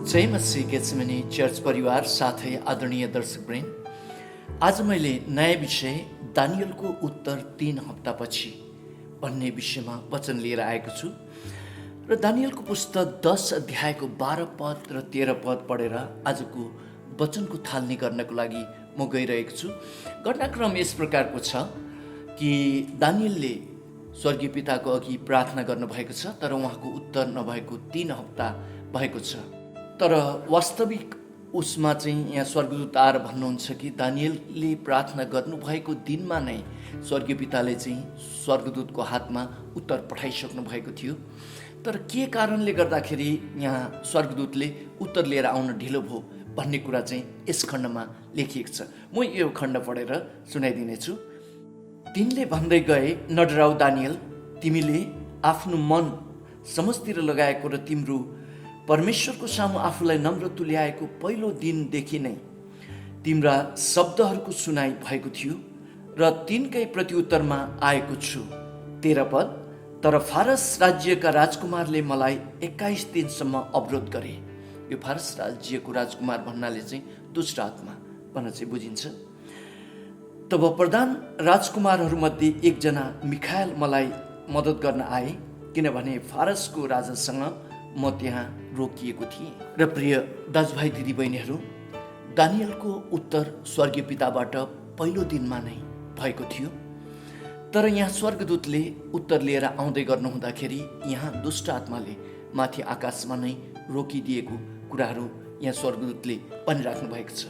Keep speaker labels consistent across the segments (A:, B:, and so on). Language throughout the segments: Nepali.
A: जय मसीह गेत्सेमनी चर्च परिवार साथै आदरणीय दर्शकवृन्द, आज मैले नयाँ विषय दानियलको उत्तर 3 हप्तापछि भन्ने विषयमा वचन लिएर आएको छु र दानियलको पुस्तक 10 अध्यायको 12 पद र 13 पद पढेर आजको वचनको थालनी गर्नको लागि म गइरहेको छु। घटनाक्रम यस प्रकारको छ कि दानियलले स्वर्गीय पिताको अघि प्रार्थना गर्नुभएको छ, तर उहाँको उत्तर नभएको 3 हप्ता भएको छ। तर वास्तविक उसमा चाहिँ यहाँ स्वर्गदूत आएर भन्नुहुन्छ कि दानियलले प्रार्थना गर्नुभएको दिनमा नै स्वर्गीय पिताले चाहिँ स्वर्गदूतको हातमा उत्तर पठाइसक्नु भएको थियो। तर के कारणले गर्दाखेरि यहाँ स्वर्गदूतले उत्तर लिएर आउन ढिलो भयो भन्ने कुरा चाहिँ यस खण्डमा लेखिएको छ। म यो खण्ड पढेर सुनाइदिनेछु। तिनले भन्दै गए, नडराउ दानियल, तिमीले आफ्नो मन समझतिर लगाएको र तिम्रो परमेश्वरको सामु आफूलाई नम्र तुल्याएको पहिलो दिनदेखि नै तिम्रा शब्दहरूको सुनाइ भएको थियो र तिनकै प्रत्युत्तरमा आएको छु। 13 पद, तर फारस राज्यका राजकुमारले मलाई 21 दिनसम्म अवरोध गरे। यो फारस राज्यको राजकुमार भन्नाले चाहिँ दुष्ट आत्मा भनेर चाहिँ बुझिन्छ। तब प्रधान राजकुमारहरूमध्ये एकजना मिखायल मलाई मद्दत गर्न आए, किनभने फारसको राजासँग म त्यहाँ रोकिएको थिएँ। र प्रिय दाजुभाइ दिदीबहिनीहरू, दानियलको उत्तर स्वर्गीय पिताबाट पहिलो दिनमा नै भएको थियो। तर यहाँ स्वर्गदूतले उत्तर लिएर आउँदै गर्नुहुँदाखेरि यहाँ दुष्ट आत्माले माथि आकाशमा नै रोकिदिएको कुराहरू यहाँ स्वर्गदूतले भनिराख्नु भएको छ।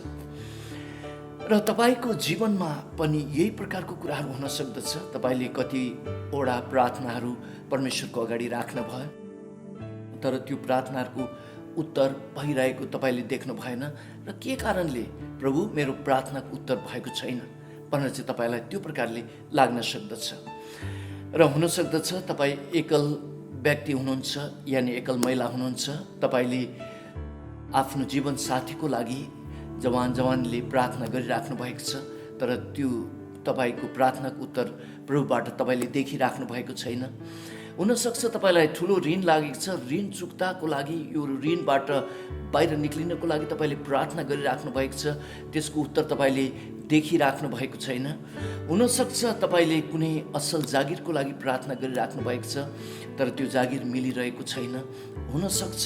A: र तपाईँको जीवनमा पनि यही प्रकारको कुराहरू हुन सक्दछ। तपाईँले कतिवटा प्रार्थनाहरू परमेश्वरको अगाडि राख्नु भयो, तर त्यो प्रार्थनाहरूको उत्तर भइरहेको तपाईँले देख्नु भएन र के कारणले प्रभु मेरो प्रार्थनाको उत्तर भएको छैन भनेर चाहिँ तपाईँलाई त्यो प्रकारले लाग्न सक्दछ। र हुन सक्दछ तपाईँ एकल व्यक्ति हुनुहुन्छ, यानि एकल महिला हुनुहुन्छ। तपाईँले आफ्नो जीवन साथीको लागि जवानले प्रार्थना गरिराख्नु भएको छ, तर त्यो तपाईँको प्रार्थनाको उत्तर प्रभुबाट तपाईँले देखिराख्नु भएको छैन। हुनसक्छ तपाईँलाई ठुलो ऋण लागेको छ, ऋण चुक्ताको लागि, यो ऋणबाट बाहिर निक्लिनको लागि तपाईँले प्रार्थना गरिराख्नु भएको छ, त्यसको उत्तर तपाईँले देखिराख्नु भएको छैन। हुनसक्छ तपाईँले कुनै असल जागिरको लागि प्रार्थना गरिराख्नु भएको छ, तर त्यो जागिर मिलिरहेको छैन। हुनसक्छ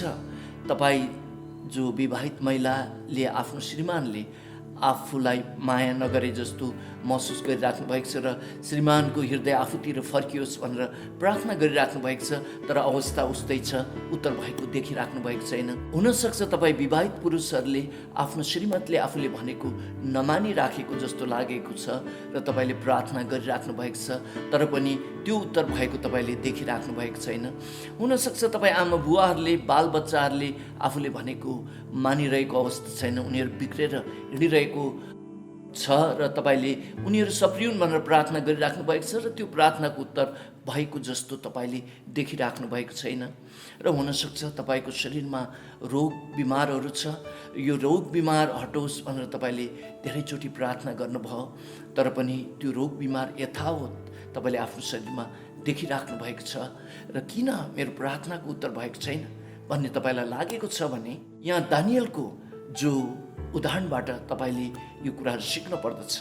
A: तपाईँ जो विवाहित महिलाले आफ्नो श्रीमानले आफूलाई माया नगरे जस्तो महसुस गरिराख्नु भएको छ र श्रीमानको हृदय आफूतिर फर्कियोस् भनेर प्रार्थना गरिराख्नु भएको छ, तर अवस्था उस्तै छ, उत्तर भएको देखिराख्नु भएको छैन। हुनसक्छ तपाईँ विवाहित पुरुषहरूले आफ्नो श्रीमतीले आफूले भनेको नमानिराखेको जस्तो लागेको छ र तपाईँले प्रार्थना गरिराख्नु भएको छ, तर पनि त्यो उत्तर भएको तपाईँले देखिराख्नु भएको छैन। हुनसक्छ तपाईँ आमा बुवाहरूले, बालबच्चाहरूले आफूले भनेको मानिरहेको अवस्था छैन, उनीहरू बिग्रेर हिँडिरहेको छ र तपाईँले उनीहरू सप्रियुन् भनेर प्रार्थना गरिराख्नु भएको छ र त्यो प्रार्थनाको उत्तर भएको जस्तो तपाईँले देखिराख्नु भएको छैन। र हुनसक्छ तपाईँको शरीरमा रोग बिमारहरू छ, यो रोग बिमार हटोस् भनेर तपाईँले धेरैचोटि प्रार्थना गर्नुभयो, तर पनि त्यो रोग बिमार यथावत तपाईँले आफ्नो शरीरमा देखिराख्नु भएको छ र किन मेरो प्रार्थनाको उत्तर भएको छैन भन्ने तपाईँलाई लागेको छ भने यहाँ दानियलको जो उदाहरणबाट तपाईँले यो कुराहरू सिक्न पर्दछ।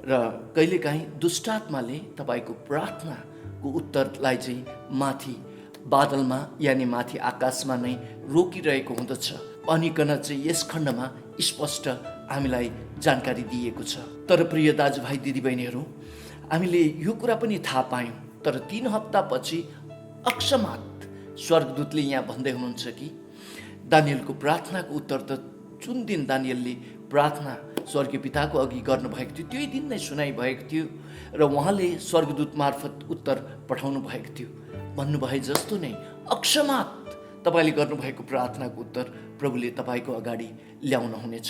A: र कहिलेकाहीँ दुष्टात्माले तपाईँको प्रार्थनाको उत्तरलाई चाहिँ माथि बादलमा यानि माथि आकाशमा नै रोकिरहेको हुँदछ भनिकन चाहिँ यस खण्डमा स्पष्ट हामीलाई जानकारी दिएको छ। तर प्रिय दाजुभाइ दिदीबहिनीहरू, हामीले यो कुरा पनि थाहा पायौँ, तर 3 हप्तापछि अकस्मात स्वर्गदूतले यहाँ भन्दै हुनुहुन्छ कि दानियलको प्रार्थनाको उत्तर त जुन दिन दानियलले प्रार्थना स्वर्गीय पिताको अघि गर्नुभएको थियो त्यही दिन नै सुनाइ भएको थियो र उहाँले स्वर्गदूत मार्फत उत्तर पठाउनु भएको थियो। भन्नुभए जस्तो नै अकस्मात तपाईँले गर्नुभएको प्रार्थनाको उत्तर प्रभुले तपाईँको अगाडि ल्याउनु हुनेछ।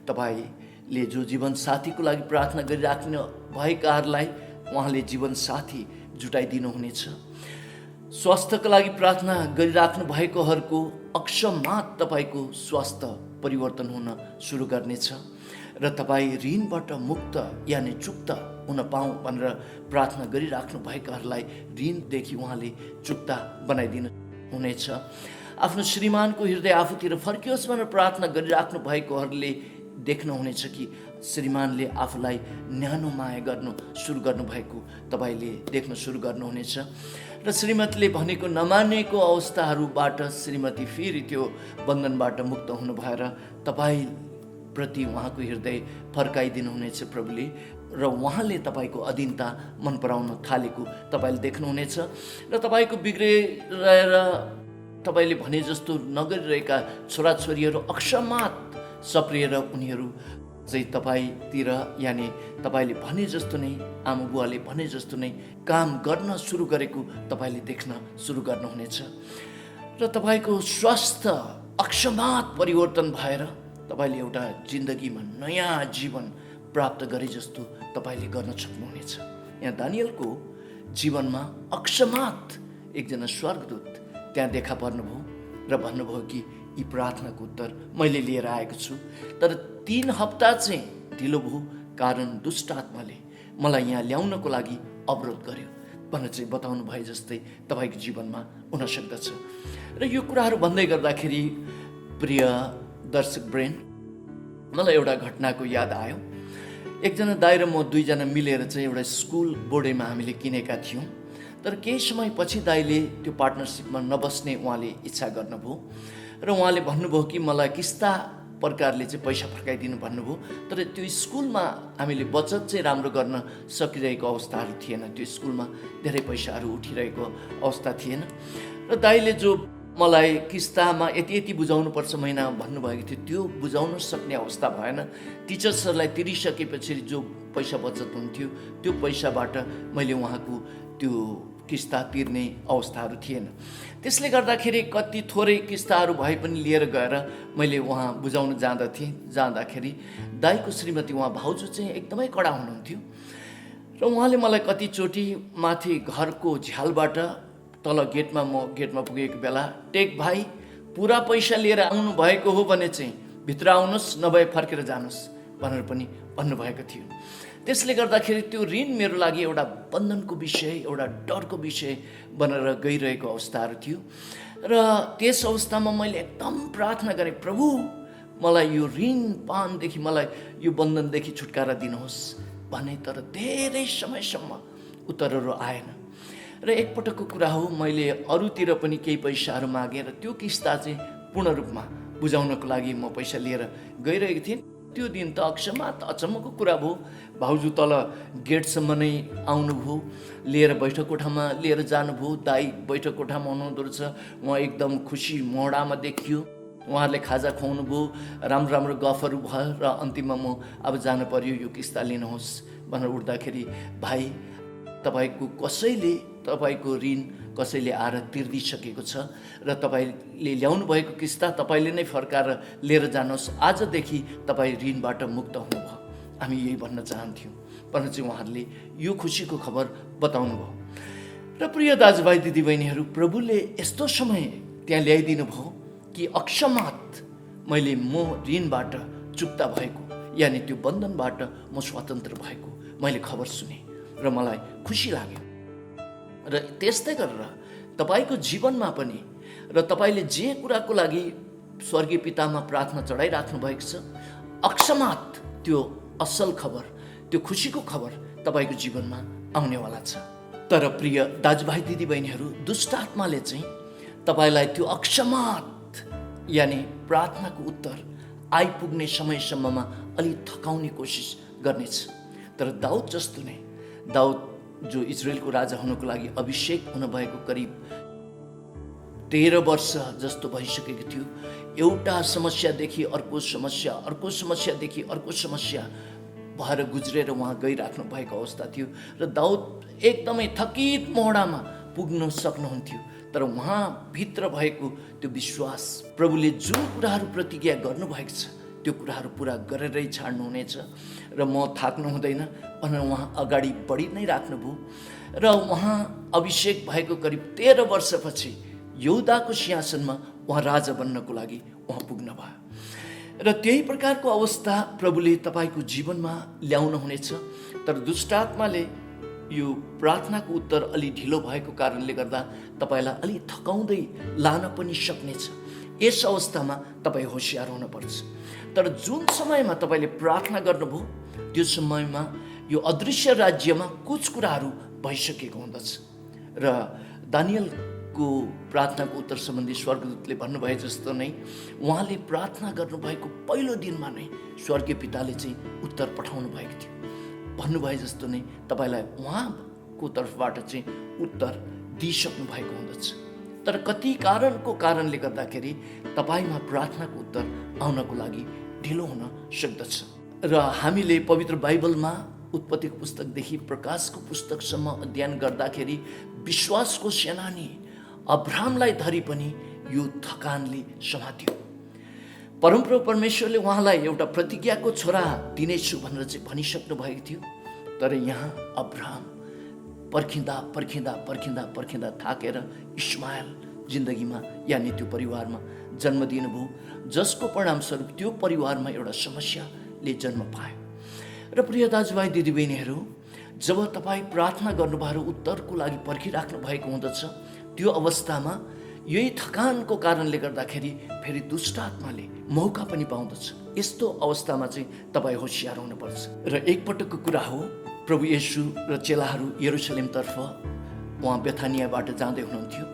A: तपाईँले जो जीवन साथीको लागि प्रार्थना गरिराख्नु भएकाहरूलाई उहाँले जीवन साथी जुटाइदिनु हुनेछ। स्वास्थ्यको लागि प्रार्थना गरिराख्नु भएकोहरूको अकस्मात तपाईँको स्वास्थ्य परिवर्तन हुन सुरु गर्नेछ र तपाईँ ऋणबाट मुक्त यानि चुक्त हुन पाऊँ भनेर प्रार्थना गरिराख्नु भएकाहरूलाई ऋणदेखि उहाँले चुक्ता बनाइदिनु हुनेछ। आफ्नो श्रीमानको हृदय आफूतिर फर्कियोस् भनेर प्रार्थना गरिराख्नु भएकोहरूले देख्नुहुनेछ कि श्रीमानले आफूलाई न्यानो माया गर्नु सुरु गर्नुभएको तपाईँले देख्न सुरु गर्नुहुनेछ। र श्रीमतीले भनेको नमानेको अवस्थाहरूबाट श्रीमती फेरि त्यो बन्धनबाट मुक्त हुनु भएर तपाईँप्रति उहाँको हृदय फर्काइदिनुहुनेछ प्रभुले, र उहाँले तपाईँको अधीनता मन पराउन थालेको तपाईँले देख्नुहुनेछ। र तपाईँको बिग्रेर तपाईँले भने जस्तो नगरिरहेका छोराछोरीहरू अक्षमात सप्रिएर उनीहरू चाहिँ तपाईँतिर यानि तपाईँले भने जस्तो नै, आमा बुवाले भने जस्तो नै काम गर्न सुरु गरेको तपाईँले देख्न सुरु गर्नुहुनेछ। र तपाईँको स्वास्थ्य अक्षमात परिवर्तन भएर तपाईँले एउटा जिन्दगीमा नयाँ जीवन प्राप्त गरे जस्तो तपाईँले गर्न सक्नुहुनेछ। यहाँ दानियलको जीवनमा अक्षमात एकजना स्वर्गदूत त्यहाँ देखा पर्नुभयो र भन्नुभयो कि यी प्रार्थनाको उत्तर मैले लिएर आएको छु, तर 3 हप्ता चाहिँ ढिलो भयो कारण दुष्ट आत्माले मलाई यहाँ ल्याउनको लागि अवरोध गर्यो भनेर चाहिँ बताउनु भए जस्तै तपाईँको जीवनमा हुन सक्दछ। र यो कुराहरू भन्दै गर्दाखेरि प्रिय दर्शक ब्रेन, मलाई एउटा घटनाको याद आयो। एकजना दाइ र म 2 जना मिलेर चाहिँ एउटा स्कुल बोर्डैमा हामीले किनेका थियौँ। तर केही समयपछि दाइले त्यो पार्टनरसिपमा नबस्ने उहाँले इच्छा गर्नुभयो र उहाँले भन्नुभयो कि मलाई किस्ता प्रकारले चाहिँ पैसा फर्काइदिनु भन्नुभयो। तर त्यो स्कुलमा हामीले बचत चाहिँ राम्रो गर्न सकिरहेको अवस्थाहरू थिएन, त्यो स्कुलमा धेरै पैसाहरू उठिरहेको अवस्था थिएन। र दाइले जो मलाई किस्तामा यति बुझाउनुपर्छ महिना भन्नुभएको थियो, त्यो बुझाउन सक्ने अवस्था भएन। टिचर्सहरूलाई तिरिसकेपछि जो पैसा बचत हुन्थ्यो त्यो पैसाबाट मैले उहाँको त्यो किस्ता तिर्ने अवस्थाहरू थिएन। त्यसले गर्दाखेरि कति थोरै किस्ताहरू भए पनि लिएर गएर मैले उहाँ बुझाउन जाँदाखेरि दाइको श्रीमती उहाँ भाउजू चाहिँ एकदमै कडा हुनुहुन्थ्यो र उहाँले मलाई कतिचोटि माथि घरको झ्यालबाट तल म गेटमा पुगेको बेला, टेक भाइ पुरा पैसा लिएर आउनु भएको हो भने चाहिँ भित्र आउनुहोस्, नभए फर्केर जानुहोस् भनेर पनि भन्नुभएको थियो। त्यसले गर्दाखेरि त्यो ऋण मेरो लागि एउटा बन्धनको विषय, एउटा डरको विषय बनेर गइरहेको अवस्थाहरू थियो। र त्यस अवस्थामा मैले एकदम प्रार्थना गरेँ, प्रभु मलाई यो ऋण पानदेखि, मलाई यो बन्धनदेखि छुटकारा दिनुहोस् भने। तर धेरै समयसम्म उत्तरहरू आएन। र एकपटकको कुरा हो, मैले अरूतिर पनि केही पैसाहरू मागेर त्यो किस्ता चाहिँ पूर्ण रूपमा बुझाउनको लागि म पैसा लिएर गइरहेको थिएँ। त्यो दिन त अक्षमात अचम्मको कुरा भयो। भाउजू तल गेटसम्म नै आउनुभयो, लिएर बैठक कोठामा लिएर जानुभयो। दाइ बैठक कोठामा हुनुहुँदो रहेछ, उहाँ एकदम खुसी मोडामा देखियो। उहाँहरूले खाजा खुवाउनु भयो, राम्रो गफहरू भयो र अन्तिममा म अब जानु पर्यो, यो किस्ता लिनुहोस् भनेर उठ्दाखेरि, भाइ तपाईँको तपाईँको ऋण कसैले आएर तिर्दिसकेको छ र तपाईँले ल्याउनु भएको किस्ता तपाईँले नै फर्काएर लिएर जानुहोस्, आजदेखि तपाईँ ऋणबाट मुक्त हुनुभयो। हामी यही भन्न चाहन्थ्यौँ भने चाहिँ उहाँहरूले यो खुसीको खबर बताउनु भयो। र प्रिय दाजुभाइ दिदीबहिनीहरू, प्रभुले यस्तो समय त्यहाँ ल्याइदिनु भयो कि अक्षमात मैले म ऋणबाट चुक्ता भएको, यानि त्यो बन्धनबाट म स्वतन्त्र भएको मैले खबर सुने र मलाई खुसी लाग्यो। र त्यस्तै गरेर तपाईँको जीवनमा पनि, र तपाईँले जे कुराको लागि स्वर्गीय पितामा प्रार्थना चढाइराख्नु भएको छ, अक्षमात त्यो असल खबर, त्यो खुसीको खबर तपाईँको जीवनमा आउनेवाला छ। तर प्रिय दाजुभाइ दिदीबहिनीहरू, दुष्ट आत्माले चाहिँ तपाईँलाई त्यो अक्षमात यानि प्रार्थनाको उत्तर आइपुग्ने समयसम्ममा अलि थकाउने कोसिस गर्नेछ। तर दाउद जस्तो नै, दाउद जो इजरायलको राजा हुनको लागि अभिषेक हुनुभएको करिब 13 वर्ष जस्तो भइसकेको थियो। एउटा समस्यादेखि अर्को समस्या, अर्को समस्यादेखि अर्को समस्या भएर गुज्रेर उहाँ गइराख्नु भएको अवस्था थियो र दाउद एकदमै थकित मोहडामा पुग्न सक्नुहुन्थ्यो। तर उहाँ भित्र भएको त्यो विश्वास, प्रभुले जुन कुराहरू प्रतिज्ञा गर्नुभएको छ त्यो कुराहरू पुरा गरेरै छाड्नुहुनेछ र म थाक्नु हुँदैन भनेर उहाँ अगाडि बढी नै राख्नुभयो। र उहाँ अभिषेक भएको करिब 13 वर्षपछि यहुदाको सिंहासनमा उहाँ राजा बन्नको लागि उहाँ पुग्न भयो। र त्यही प्रकारको अवस्था प्रभुले तपाईँको जीवनमा ल्याउनुहुनेछ। तर दुष्टात्माले यो प्रार्थनाको उत्तर अलि ढिलो भएको कारणले गर्दा तपाईँलाई अलि थकाउँदै लान पनि सक्नेछ। यस अवस्थामा तपाईँ होसियार हुनुपर्छ। तर जुन समयमा तपाईँले प्रार्थना गर्नुभयो त्यो समयमा यो अदृश्य राज्यमा कुछ कुराहरू भइसकेको हुँदछ। र दानियलको प्रार्थनाको उत्तर सम्बन्धी स्वर्गदूतले भन्नुभए जस्तो नै उहाँले प्रार्थना गर्नुभएको पहिलो दिनमा नै स्वर्गीय पिताले चाहिँ उत्तर पठाउनु भएको थियो। भन्नुभए जस्तो नै तपाईँलाई उहाँको तर्फबाट चाहिँ उत्तर दिइसक्नु भएको हुँदछ। तर कति कारणले गर्दाखेरि तपाईँमा प्रार्थनाको उत्तर आउनको लागि ढिलो हुन सक्दछ। र हामीले पवित्र बाइबलमा उत्पत्तिको पुस्तकदेखि प्रकाशको पुस्तकसम्म अध्ययन गर्दाखेरि विश्वासको सेनानी अब्राहमलाई धरि पनि यो थकानले समात्यो। परमप्रभु परमेश्वरले उहाँलाई एउटा प्रतिज्ञाको छोरा दिनेछु भनेर चाहिँ भनिसक्नु भएको थियो। तर यहाँ अब्राहम पर्खिँदा थाकेर इस्माएल जिन्दगीमा यानि त्यो परिवारमा जन्म दिनुभयो, जसको परिणामस्वरूप त्यो परिवारमा एउटा समस्याले जन्म पायो। र प्रिय दाजुभाइ दिदीबहिनीहरू, जब तपाईँ प्रार्थना गर्नुभयो उत्तरको लागि पर्खिराख्नु भएको हुँदछ, त्यो अवस्थामा यही थकानको कारणले गर्दाखेरि फेरि दुष्ट आत्माले मौका पनि पाउँदछ। यस्तो अवस्थामा चाहिँ तपाईँ होसियार हुनुपर्छ। र एकपटकको कुरा हो, प्रभु येशू र चेलाहरू यरुशलेमतर्फ उहाँ बेथानियाबाट जाँदै हुनुहुन्थ्यो।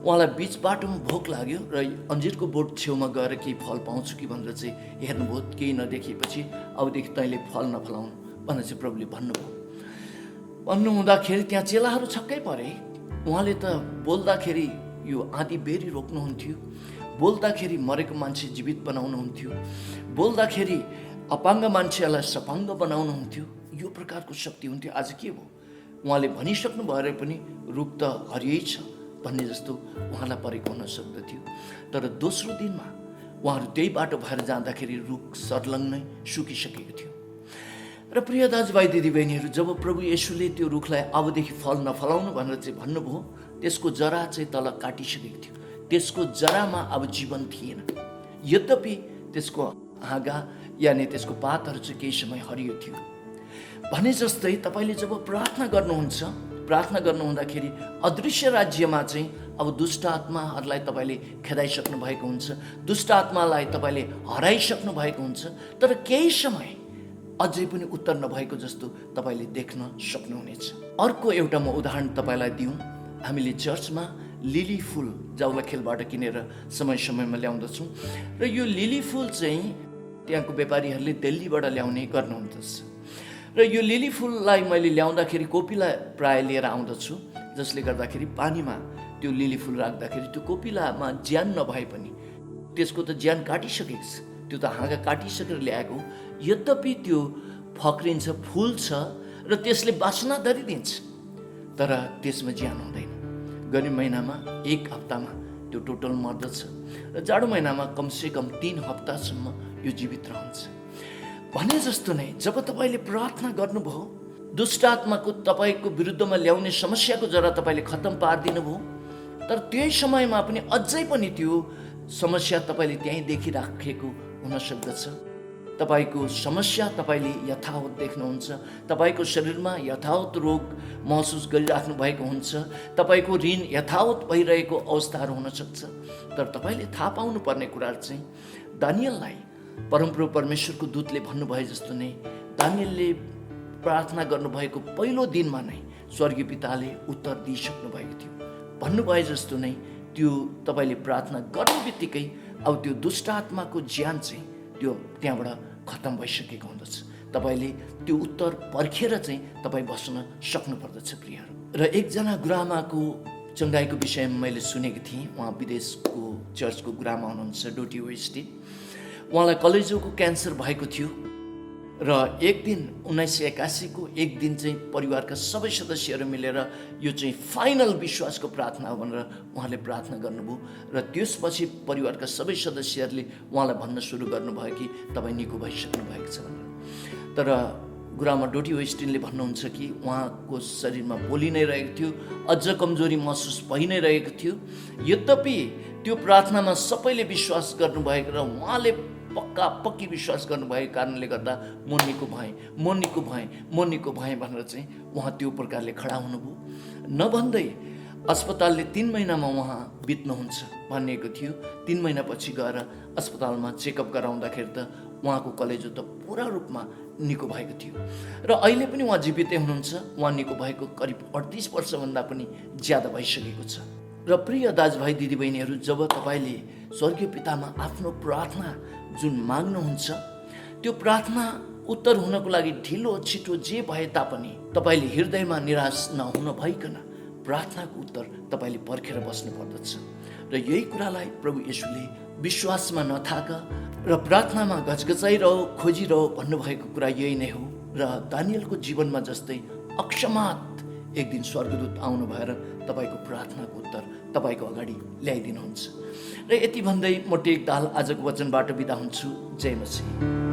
A: उहाँलाई बिच बाटोमा भोक लाग्यो र अन्जिरको बोट छेउमा गएर केही फल पाउँछु कि भनेर चाहिँ हेर्नुभयो। केही नदेखेपछि अबदेखि तैँले फल नफलाउनु भनेर चाहिँ प्रभुले भन्नुहुँदाखेरि त्यहाँ चेलाहरू छक्कै परे। उहाँले त बोल्दाखेरि यो आँधी बेरी रोक्नुहुन्थ्यो, बोल्दाखेरि मरेको मान्छे जीवित बनाउनुहुन्थ्यो, बोल्दाखेरि अपाङ्ग मान्छेलाई सपाङ्ग बनाउनुहुन्थ्यो। यो प्रकारको शक्ति हुन्थ्यो। आज के भयो? उहाँले भनिसक्नु भएर पनि रुख त हरियै छ भन्ने जस्तो उहाँलाई परेको हुन सक्दथ्यो। तर दोस्रो दिनमा उहाँहरू त्यही बाटो भएर जाँदाखेरि रुख सर्लङ्गै सुकिसकेको थियो। र प्रिय दाजुभाइ दिदीबहिनीहरू, जब प्रभु येशूले त्यो रुखलाई अबदेखि फल नफलाउनु भनेर चाहिँ भन्नुभयो, त्यसको जरा चाहिँ तल काटिसकेको थियो। त्यसको जरामा अब जीवन थिएन। यद्यपि त्यसको हाँगा यानि त्यसको पातहरू चाहिँ केही समय हरियो थियो। भने जस्तै तपाईँले जब प्रार्थना गर्नुहुँदाखेरि अदृश्य राज्यमा चाहिँ अब दुष्ट आत्माहरूलाई तपाईँले खेदाइसक्नु भएको हुन्छ, दुष्ट आत्मालाई तपाईँले हराइसक्नु भएको हुन्छ। तर केही समय अझै पनि उत्तर नभएको जस्तो तपाईँले देख्न सक्नुहुनेछ। अर्को एउटा म उदाहरण तपाईँलाई दिउँ। हामीले चर्चमा लिली फुल जाउलाखेलबाट किनेर समयमा ल्याउँदछौँ। र यो लिली फुल चाहिँ त्यहाँको व्यापारीहरूले दिल्लीबाट ल्याउने गर्नुहुँदछ। र यो लिली फुललाई मैले ल्याउँदाखेरि कोपिला प्राय लिएर आउँदछु, जसले गर्दाखेरि पानीमा त्यो लिली फुल राख्दाखेरि त्यो कोपिलामा ज्यान नभए पनि त्यसको त ज्यान काटिसकेको छ, त्यो त हाँगा काटिसकेर ल्याएको। यद्यपि त्यो फक्रिन्छ, फुल्छ र त्यसले बासना धरिदिन्छ, तर त्यसमा ज्यान हुँदैन। गर्मी महिनामा 1 हप्तामा त्यो टोटल मर्दछ र जाडो महिनामा कमसेकम 3 हप्तासम्म यो जीवित रहन्छ। भने जस्तो नै जब तपाईँले प्रार्थना गर्नुभयो, दुष्ट आत्माको तपाईँको विरुद्धमा ल्याउने समस्याको जरा तपाईँले खत्तम पारिदिनु भयो, तर त्यही समयमा पनि अझै पनि त्यो समस्या तपाईँले त्यहीँ देखिराखेको हुन सक्दछ। तपाईँको समस्या तपाईँले यथावत देख्नुहुन्छ, तपाईँको शरीरमा यथावत रोग महसुस गरिराख्नु भएको हुन्छ, तपाईँको ऋण यथावत भइरहेको अवस्थाहरू हुनसक्छ। तर तपाईँले थाहा पाउनुपर्ने कुराहरू चाहिँ दानियललाई परमप्रभु परमेश्वरको दूतले भन्नुभए जस्तो नै दानियलले प्रार्थना गर्नुभएको पहिलो दिनमा नै स्वर्गीय पिताले उत्तर दिइसक्नु भएको थियो। भन्नुभए जस्तो नै त्यो तपाईँले प्रार्थना गर्ने बित्तिकै अब त्यो दुष्ट आत्माको ज्यान चाहिँ त्यो त्यहाँबाट खत्तम भइसकेको हुँदछ। तपाईँले त्यो उत्तर पर्खेर चाहिँ तपाईँ बस्न सक्नुपर्दछ प्रियहरू। र एकजना गुरुआमाको चङ्गाईको विषयमा मैले सुनेको थिएँ। उहाँ विदेशको चर्चको गुरुआमा हुनुहुन्छ, डोटी वेस्टी। उहाँलाई कलेजोको क्यान्सर भएको थियो र एक दिन 1981को एक दिन चाहिँ परिवारका सबै सदस्यहरू मिलेर यो चाहिँ फाइनल विश्वासको प्रार्थना हो भनेर उहाँले प्रार्थना गर्नुभयो। र त्यसपछि परिवारका सबै सदस्यहरूले उहाँलाई भन्न सुरु गर्नुभयो कि तपाईँ निको भइसक्नु भएको छ भनेर। तर गुरुआमा डोटी वेस्टिनले भन्नुहुन्छ कि उहाँको शरीरमा बोली नै रहेको थियो, अझ कमजोरी महसुस भइ नै रहेको थियो। यद्यपि त्यो प्रार्थनामा सबैले विश्वास गर्नुभएको र उहाँले पक्का पक्की विश्वास गर्नुभएको कारणले गर्दा म निको भएँ भनेर चाहिँ उहाँ त्यो प्रकारले खडा हुनुभयो। नभन्दै अस्पतालले 3 महिनामा उहाँ बित्नुहुन्छ भनिएको थियो। 3 महिनापछि गएर अस्पतालमा चेकअप गराउँदाखेरि त उहाँको कलेजो त पुरा रूपमा निको भएको थियो र अहिले पनि उहाँ जीवितै हुनुहुन्छ। उहाँ निको भएको करिब 38 वर्षभन्दा पनि ज्यादा भइसकेको छ। र प्रिय दाजुभाइ दिदीबहिनीहरू, जब तपाईँले स्वर्गीय पितामा आफ्नो प्रार्थना जुन माग्नुहुन्छ, त्यो प्रार्थना उत्तर हुनको लागि ढिलो छिटो जे भए तापनि तपाईँले हृदयमा निराश नहुन भइकन प्रार्थनाको उत्तर तपाईँले पर्खेर बस्नु पर्दछ। र यही कुरालाई प्रभु येशूले विश्वासमा नथाक र प्रार्थनामा गजगजाइरह खोजिरह भन्नुभएको कुरा यही नै हो। र दानियलको जीवनमा जस्तै अकस्मात एक दिन स्वर्गदूत आउनु भएर तपाईँको प्रार्थनाको उत्तर तपाईँको अगाडि ल्याइदिनुहुन्छ। र यति भन्दै म टेक दाहाल आजको वचनबाट बिदा हुन्छु। जय मसीह।